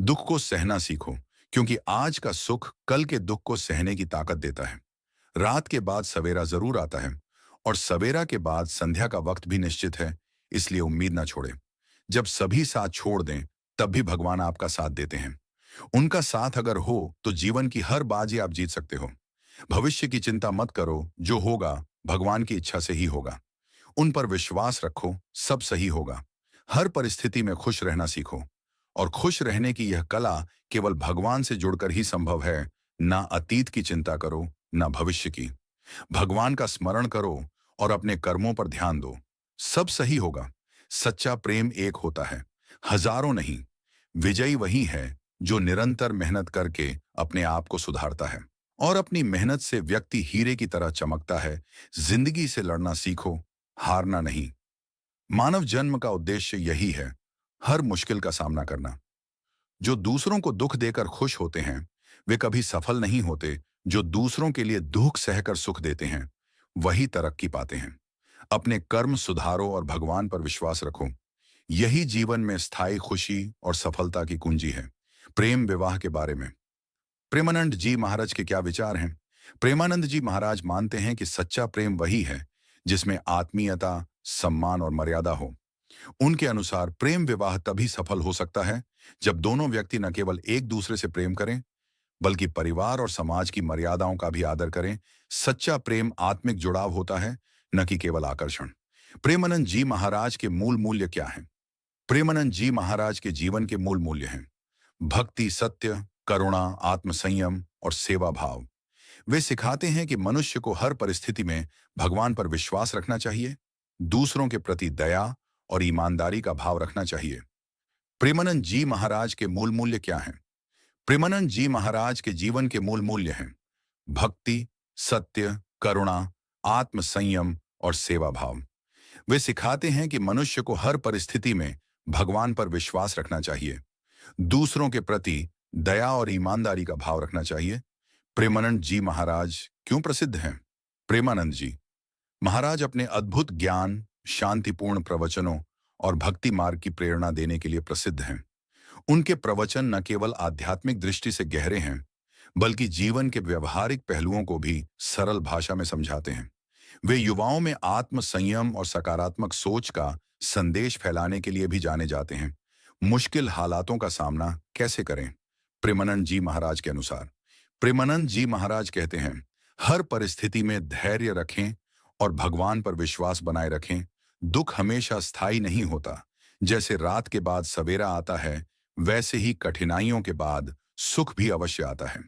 दुख को सहना सीखो, क्योंकि आज का सुख कल के दुख को सहने की ताकत देता है। रात के बाद सवेरा जरूर आता है, और सवेरा के बाद संध्या का वक्त भी निश्चित है, इसलिए उम्मीद ना छोड़े। जब सभी साथ छोड़ दें, तब भी भगवान आपका साथ देते हैं। उनका साथ अगर हो तो जीवन की हर बाजी आप जीत सकते हो। भविष्य की चिंता मत करो, जो होगा भगवान की इच्छा से ही होगा। उन पर विश्वास रखो, सब सही होगा। हर परिस्थिति में खुश रहना सीखो, और खुश रहने की यह कला केवल भगवान से जुड़कर ही संभव है। ना अतीत की चिंता करो, ना भविष्य की। भगवान का स्मरण करो और अपने कर्मों पर ध्यान दो, सब सही होगा। सच्चा प्रेम एक होता है, हजारों नहीं। विजयी वही है जो निरंतर मेहनत करके अपने आप को सुधारता है, और अपनी मेहनत से व्यक्ति हीरे की तरह चमकता है। जिंदगी से लड़ना सीखो, हारना नहीं। मानव जन्म का उद्देश्य यही है, हर मुश्किल का सामना करना। जो दूसरों को दुख देकर खुश होते हैं, वे कभी सफल नहीं होते। जो दूसरों के लिए दुख सहकर सुख देते हैं, वही तरक्की पाते हैं। अपने कर्म सुधारो और भगवान पर विश्वास रखो। यही जीवन में स्थायी खुशी और सफलता की कुंजी है। प्रेम विवाह के बारे में प्रेमानंद जी महाराज के क्या विचार हैं? प्रेमानंद जी महाराज मानते हैं कि सच्चा प्रेम वही है जिसमें आत्मीयता, सम्मान और मर्यादा हो। उनके अनुसार प्रेम विवाह तभी सफल हो सकता है जब दोनों व्यक्ति न केवल एक दूसरे से प्रेम करें, बल्कि परिवार और समाज की मर्यादाओं का भी आदर करें। सच्चा प्रेम आत्मिक जुड़ाव होता है, न कि केवल आकर्षण। प्रेमानंद जी महाराज के मूल मूल्य क्या हैं? प्रेमानंद जी महाराज के जीवन के मूल मूल्य हैं भक्ति, सत्य, करुणा, आत्मसंयम और सेवा भाव। वे सिखाते हैं कि मनुष्य को हर परिस्थिति में भगवान पर विश्वास रखना चाहिए, दूसरों के प्रति दया और ईमानदारी का भाव रखना चाहिए। प्रेमानंद जी महाराज के मूल मूल्य क्या हैं? प्रेमानंद जी महाराज के जीवन के मूल मूल्य हैं भक्ति, सत्य, करुणा, आत्मसंयम और सेवा भाव। वे सिखाते हैं कि मनुष्य को हर परिस्थिति में भगवान पर विश्वास रखना चाहिए, दूसरों के प्रति दया और ईमानदारी का भाव रखना चाहिए। प्रेमानंद जी महाराज क्यों प्रसिद्ध हैं? प्रेमानंद जी महाराज अपने अद्भुत ज्ञान, शांतिपूर्ण प्रवचनों और भक्ति मार्ग की प्रेरणा देने के लिए प्रसिद्ध हैं। उनके प्रवचन न केवल आध्यात्मिक दृष्टि से गहरे हैं, बल्कि जीवन के व्यवहारिक पहलुओं को भी सरल भाषा में समझाते हैं। वे युवाओं में आत्म संयम और सकारात्मक सोच का संदेश फैलाने के लिए भी जाने जाते हैं। मुश्किल हालातों का सामना कैसे करें? प्रेमानंद जी महाराज के अनुसार प्रेमानंद जी महाराज कहते हैं, हर परिस्थिति में धैर्य रखें और भगवान पर विश्वास बनाए रखें। दुख हमेशा स्थायी नहीं होता। जैसे रात के बाद सवेरा आता है, वैसे ही कठिनाइयों के बाद सुख भी अवश्य आता है।